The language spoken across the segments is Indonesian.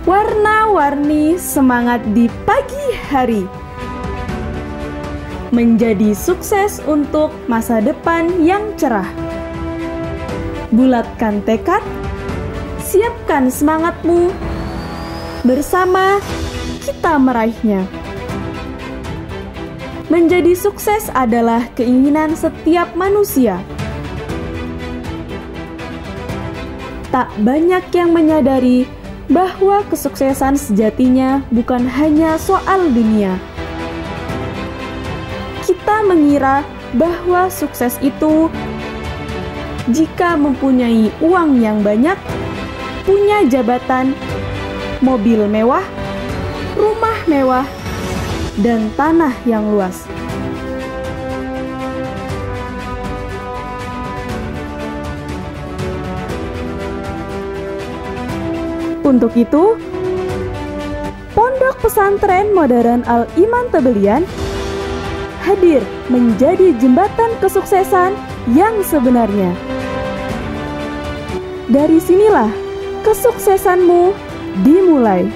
Warna-warni semangat di pagi hari. Menjadi sukses untuk masa depan yang cerah. Bulatkan tekad, siapkan semangatmu. Bersama kita meraihnya. Menjadi sukses adalah keinginan setiap manusia. Tak banyak yang menyadari bahwa kesuksesan sejatinya bukan hanya soal dunia. Kita mengira bahwa sukses itu jika mempunyai uang yang banyak, punya jabatan, mobil mewah, rumah mewah, dan tanah yang luas. Untuk itu, Pondok Pesantren Modern Al-Iman Tebelian hadir menjadi jembatan kesuksesan yang sebenarnya. Dari sinilah kesuksesanmu dimulai.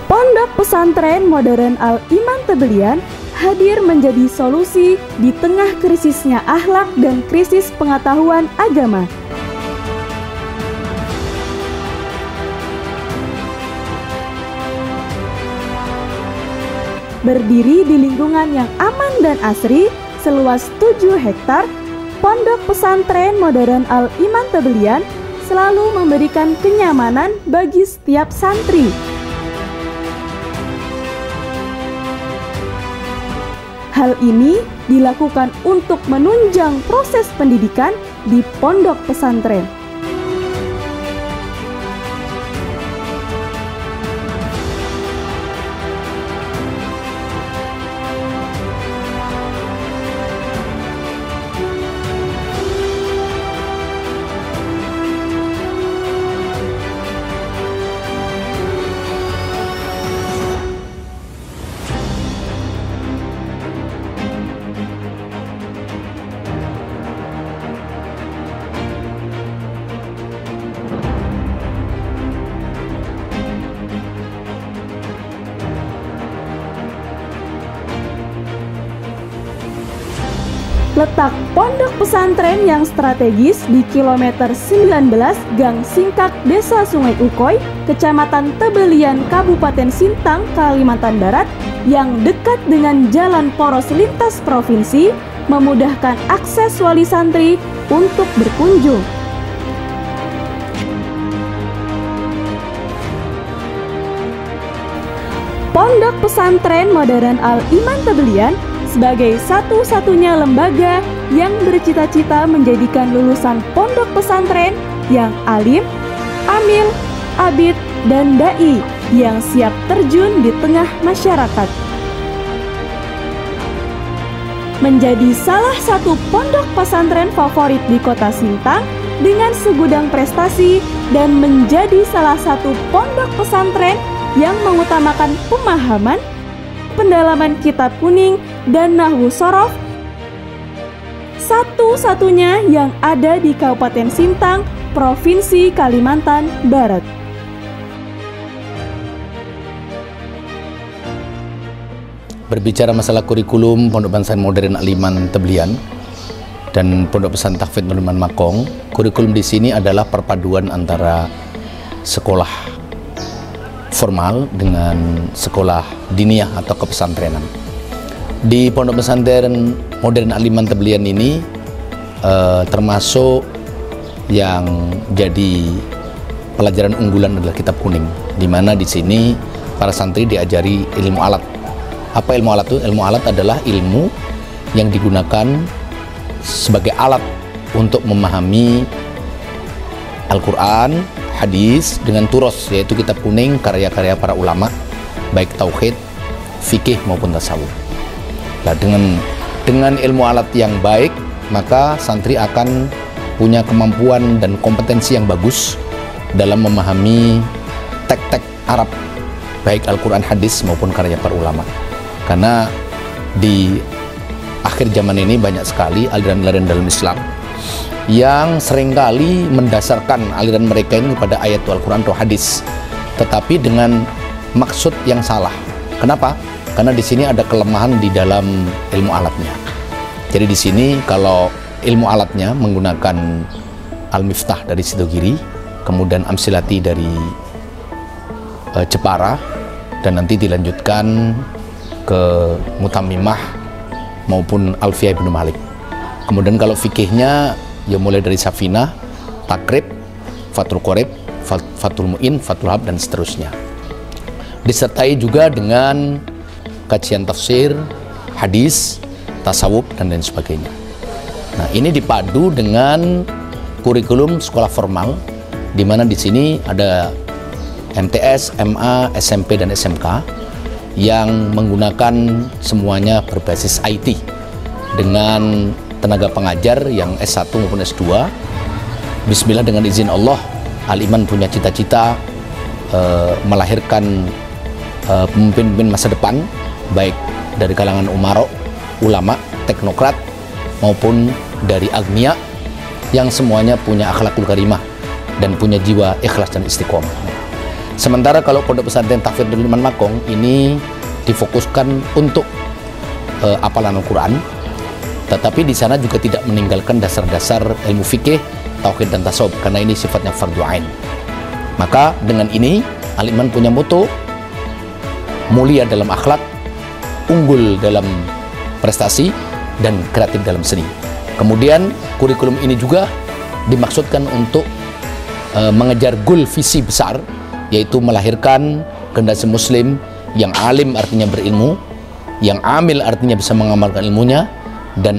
Pondok Pesantren Modern Al-Iman Tebelian hadir menjadi solusi di tengah krisisnya akhlak dan krisis pengetahuan agama. Berdiri di lingkungan yang aman dan asri, seluas 7 hektar, Pondok Pesantren Modern Al-Iman Tebelian selalu memberikan kenyamanan bagi setiap santri. Hal ini dilakukan untuk menunjang proses pendidikan di pondok pesantren. Letak pondok pesantren yang strategis di kilometer 19 Gang Singkak, Desa Sungai Ukoy, Kecamatan Tebelian, Kabupaten Sintang, Kalimantan Barat, yang dekat dengan jalan poros lintas provinsi, memudahkan akses wali santri untuk berkunjung. Pondok Pesantren Modern Al-Iman Tebelian sebagai satu-satunya lembaga yang bercita-cita menjadikan lulusan pondok pesantren yang alim, amil, abid, dan dai yang siap terjun di tengah masyarakat. Menjadi salah satu pondok pesantren favorit di kota Sintang dengan segudang prestasi dan menjadi salah satu pondok pesantren yang mengutamakan pemahaman, pendalaman kitab kuning, dan nahwu sorof, satu-satunya yang ada di Kabupaten Sintang, Provinsi Kalimantan Barat. Berbicara masalah kurikulum Pondok Pesantren Modern Al-Iman Tebelian dan Pondok Pesantren Tahfidz Nurman Makong, kurikulum di sini adalah perpaduan antara sekolah formal dengan sekolah diniyah atau kepesantrenan. Di Pondok Pesantren Modern Al-Iman Tebelian ini termasuk yang jadi pelajaran unggulan adalah kitab kuning, di mana di sini para santri diajari ilmu alat. Apa ilmu alat itu? Ilmu alat adalah ilmu yang digunakan sebagai alat untuk memahami Al-Quran, hadis dengan turos, yaitu kitab kuning karya-karya para ulama, baik tauhid, fikih maupun tasawuf. Nah, dengan ilmu alat yang baik, maka santri akan punya kemampuan dan kompetensi yang bagus dalam memahami teks-teks Arab, baik Al-Quran, hadis maupun karya para ulama. Karena di akhir zaman ini banyak sekali aliran-aliran dalam Islam yang seringkali mendasarkan aliran mereka ini pada ayat Al-Quran atau hadis, tetapi dengan maksud yang salah. Kenapa? Karena di sini ada kelemahan di dalam ilmu alatnya. Jadi di sini kalau ilmu alatnya menggunakan Al-Miftah dari Sidogiri, kemudian Amsilati dari Jepara, dan nanti dilanjutkan ke Mutammimah maupun Alfiyah Ibnu Malik. Kemudian kalau fikihnya ya mulai dari Safinah, Takrib, Fathul Qorib, Fathul Mu'in, Fathul Hab, dan seterusnya. Disertai juga dengan kajian tafsir, hadis, tasawuf, dan lain sebagainya. Nah, ini dipadu dengan kurikulum sekolah formal, di mana di sini ada MTS, MA, SMP, dan SMK yang menggunakan semuanya berbasis IT dengan tenaga pengajar yang S1 maupun S2. Bismillah, dengan izin Allah, Al-Iman punya cita-cita melahirkan pemimpin-pemimpin masa depan, baik dari kalangan umaro, ulama, teknokrat, maupun dari agniya yang semuanya punya akhlakul karimah dan punya jiwa ikhlas dan istiqomah. Sementara kalau Pondok Pesantren Tahfidz Nurul Iman Makong ini difokuskan untuk hafalan Al-Quran, tetapi di sana juga tidak meninggalkan dasar-dasar ilmu fikih, tauhid, dan tasawuf, karena ini sifatnya fardhu ain. Maka dengan ini Al-Iman punya moto mulia dalam akhlak, unggul dalam prestasi, dan kreatif dalam seni. Kemudian kurikulum ini juga dimaksudkan untuk mengejar goal visi besar, yaitu melahirkan generasi muslim yang alim artinya berilmu, yang amil artinya bisa mengamalkan ilmunya, dan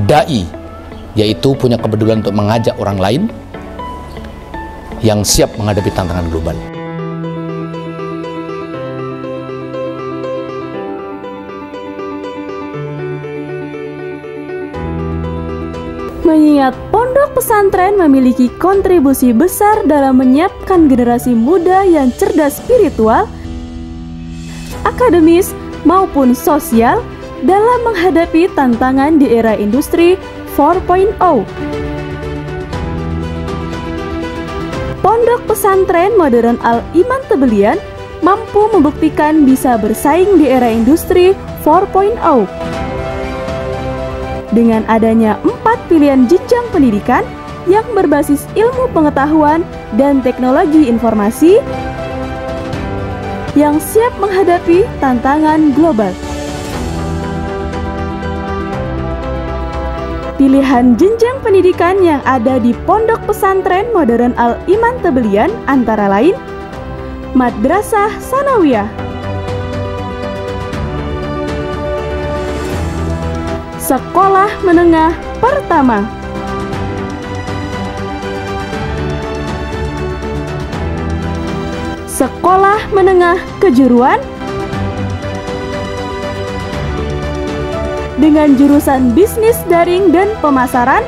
da'i yaitu punya kepedulian untuk mengajak orang lain yang siap menghadapi tantangan global. Mengingat pondok pesantren memiliki kontribusi besar dalam menyiapkan generasi muda yang cerdas spiritual, akademis, maupun sosial dalam menghadapi tantangan di era industri 4.0. Pondok pesantren modern Al-Iman Tebelian mampu membuktikan bisa bersaing di era industri 4.0. Dengan adanya 4 pilihan jenjang pendidikan yang berbasis ilmu pengetahuan dan teknologi informasi yang siap menghadapi tantangan global. Pilihan jenjang pendidikan yang ada di Pondok Pesantren Modern Al-Iman Tebelian antara lain Madrasah Sanawiyah, Sekolah Menengah Pertama, Sekolah Menengah Kejuruan dengan jurusan bisnis daring dan pemasaran,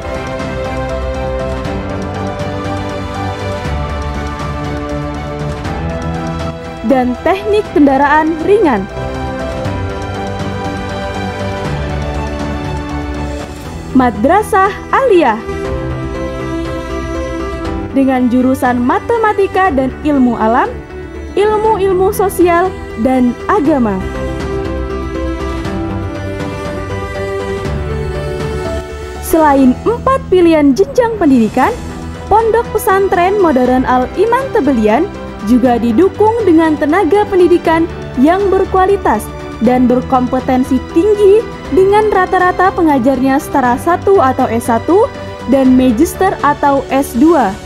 dan teknik kendaraan ringan. Madrasah Aliyah dengan jurusan matematika dan ilmu alam, ilmu-ilmu sosial, dan agama. Selain 4 pilihan jenjang pendidikan, Pondok Pesantren Modern Al-Iman Tebelian juga didukung dengan tenaga pendidikan yang berkualitas dan berkompetensi tinggi dengan rata-rata pengajarnya setara 1 atau S1 dan magister atau S2.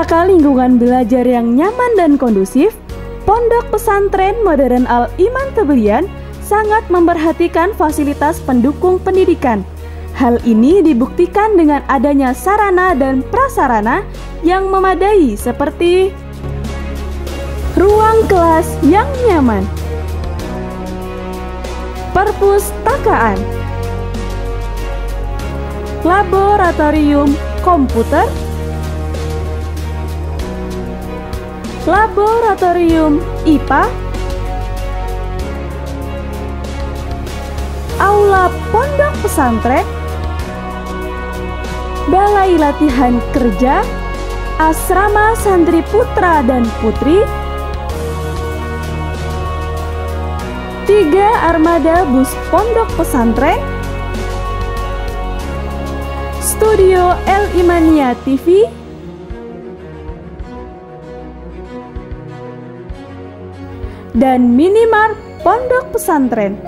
menciptakan lingkungan belajar yang nyaman dan kondusif, Pondok Pesantren Modern Al-Iman Tebelian sangat memperhatikan fasilitas pendukung pendidikan. Hal ini dibuktikan dengan adanya sarana dan prasarana yang memadai seperti ruang kelas yang nyaman, perpustakaan, laboratorium komputer, laboratorium IPA, aula pondok pesantren, balai latihan kerja, asrama santri putra dan putri, 3 armada bus pondok pesantren, studio El Imania TV, dan minimart pondok pesantren.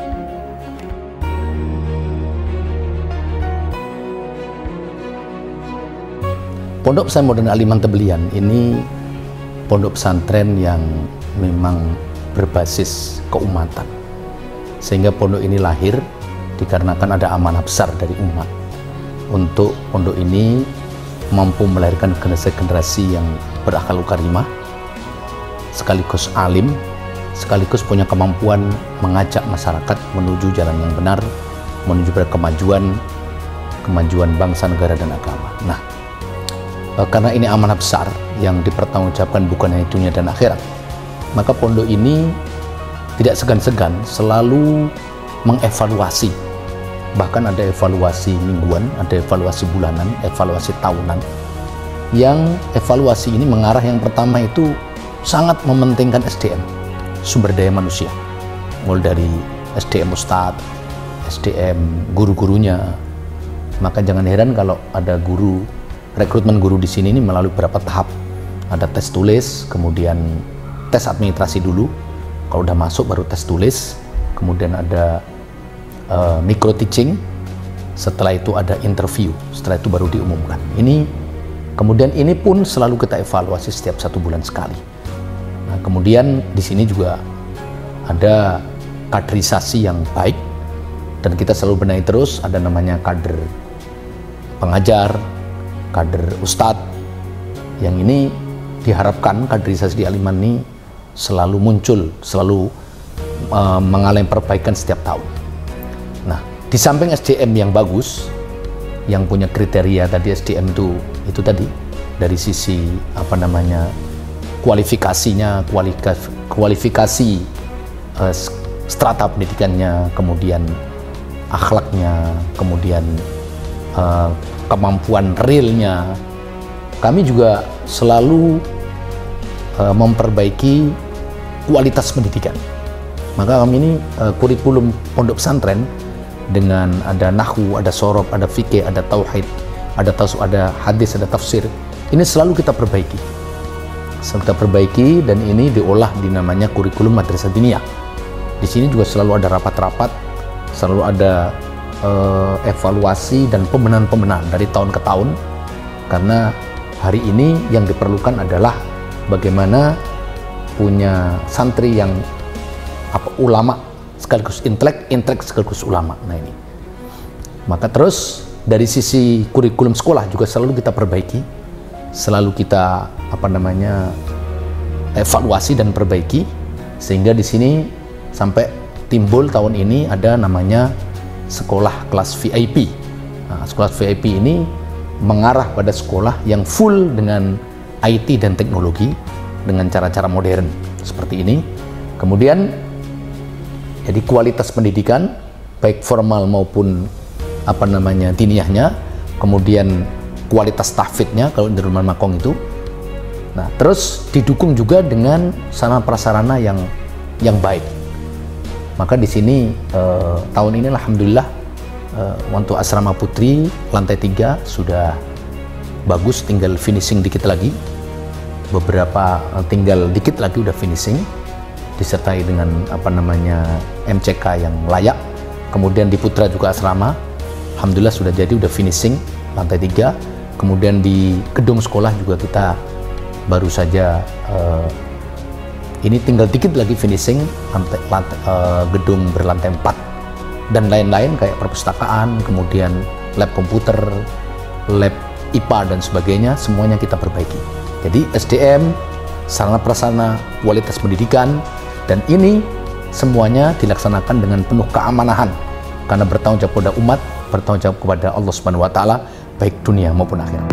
Pondok Pesantren Modern Al-Iman Tebelian ini pondok pesantren yang memang berbasis keumatan, sehingga pondok ini lahir dikarenakan ada amanah besar dari umat untuk pondok ini mampu melahirkan generasi-generasi yang berakhlak karimah, sekaligus alim, sekaligus punya kemampuan mengajak masyarakat menuju jalan yang benar, menuju pada kemajuan bangsa, negara, dan agama. Nah, karena ini amanah besar yang dipertanggungjawabkan bukan hanya dunia dan akhirat, maka pondok ini tidak segan-segan selalu mengevaluasi. Bahkan ada evaluasi mingguan, ada evaluasi bulanan, evaluasi tahunan. Yang evaluasi ini mengarah yang pertama itu sangat mementingkan SDM, sumber daya manusia. Mulai dari SDM Ustadz, SDM guru-gurunya. Maka jangan heran kalau ada guru, rekrutmen guru di sini ini melalui beberapa tahap. Ada tes tulis, kemudian tes administrasi dulu. Kalau udah masuk baru tes tulis, kemudian ada micro teaching, setelah itu ada interview, setelah itu baru diumumkan. Kemudian ini pun selalu kita evaluasi setiap 1 bulan sekali. Nah, kemudian di sini juga ada kaderisasi yang baik, dan kita selalu benahi terus. Ada namanya kader pengajar, kader ustadz, yang ini diharapkan kaderisasi di Al-Iman ini selalu muncul, selalu mengalami perbaikan setiap tahun. Nah, di samping SDM yang bagus, yang punya kriteria tadi, SDM itu tadi dari sisi kualifikasinya, kualifikasi strata pendidikannya, kemudian akhlaknya, kemudian kemampuan realnya. Kami juga selalu memperbaiki kualitas pendidikan. Maka kami ini kurikulum pondok pesantren dengan ada nahwu, ada sorob, ada fikih, ada tauhid, ada hadis, ada tafsir. Ini selalu kita perbaiki. Dan ini diolah di namanya kurikulum madrasah diniyah. Di sini juga selalu ada rapat-rapat, selalu ada evaluasi dan pembenahan dari tahun ke tahun. Karena hari ini yang diperlukan adalah bagaimana punya santri yang ulama sekaligus intelek sekaligus ulama. Nah, ini maka terus dari sisi kurikulum sekolah juga selalu kita perbaiki, selalu kita evaluasi dan perbaiki, sehingga di sini sampai timbul tahun ini ada namanya sekolah kelas VIP. Nah, sekolah VIP ini mengarah pada sekolah yang full dengan IT dan teknologi dengan cara-cara modern seperti ini. Kemudian jadi kualitas pendidikan baik formal maupun diniyahnya, kemudian kualitas tahfidnya kalau di Rumah Makong itu. Nah, terus didukung juga dengan sarana prasarana yang baik. Maka di sini tahun ini alhamdulillah untuk asrama putri lantai 3 sudah bagus, tinggal finishing dikit lagi. Beberapa tinggal dikit lagi udah finishing, disertai dengan MCK yang layak. Kemudian di Putra juga asrama alhamdulillah sudah jadi, udah finishing lantai 3. Kemudian di gedung sekolah juga kita baru saja ini tinggal dikit lagi finishing gedung berlantai 4 dan lain-lain kayak perpustakaan, kemudian lab komputer, lab IPA dan sebagainya, semuanya kita perbaiki. Jadi SDM, sarana prasarana, kualitas pendidikan, dan ini semuanya dilaksanakan dengan penuh keamanan karena bertanggung jawab kepada umat, bertanggung jawab kepada Allah Subhanahu wa taala baik dunia maupun akhirat.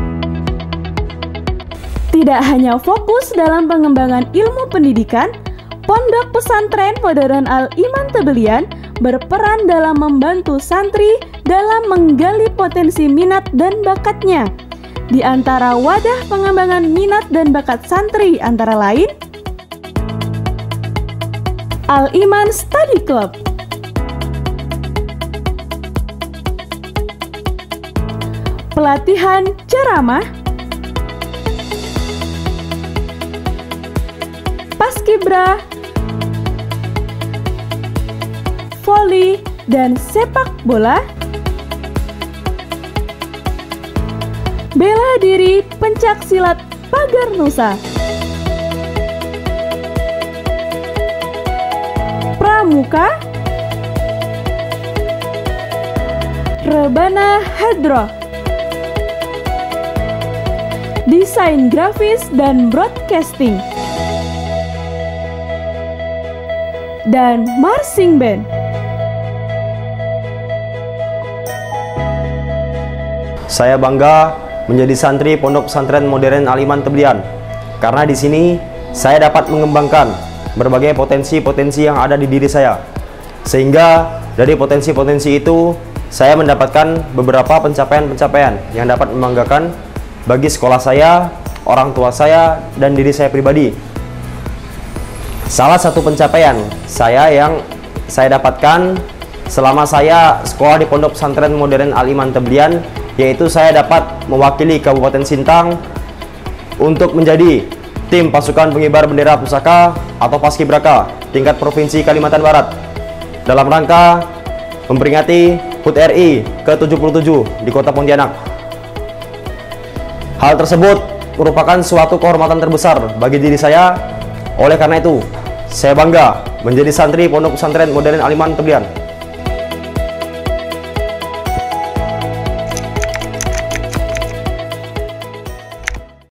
Tidak hanya fokus dalam pengembangan ilmu pendidikan, Pondok Pesantren Modern Al-Iman Tebelian berperan dalam membantu santri dalam menggali potensi minat dan bakatnya. Di antara wadah pengembangan minat dan bakat santri antara lain, Al-Iman Study Club, pelatihan ceramah, paskibra, voli dan sepak bola, bela diri pencak silat pagar nusa, pramuka, rebana hadroh, desain grafis dan broadcasting, dan marching band. Saya bangga menjadi santri Pondok Pesantren Modern Al-Iman Tebelian karena di sini saya dapat mengembangkan berbagai potensi-potensi yang ada di diri saya. Sehingga dari potensi-potensi itu saya mendapatkan beberapa pencapaian-pencapaian yang dapat membanggakan bagi sekolah saya, orang tua saya, dan diri saya pribadi. Salah satu pencapaian saya yang saya dapatkan selama saya sekolah di Pondok Pesantren Modern Al-Iman Tebelian, yaitu saya dapat mewakili Kabupaten Sintang untuk menjadi tim pasukan pengibar bendera pusaka atau paskibraka tingkat Provinsi Kalimantan Barat dalam rangka memperingati HUT RI ke-77 di Kota Pontianak. Hal tersebut merupakan suatu kehormatan terbesar bagi diri saya. Oleh karena itu, saya bangga menjadi santri Pondok Pesantren Modern Al-Iman Tebelian.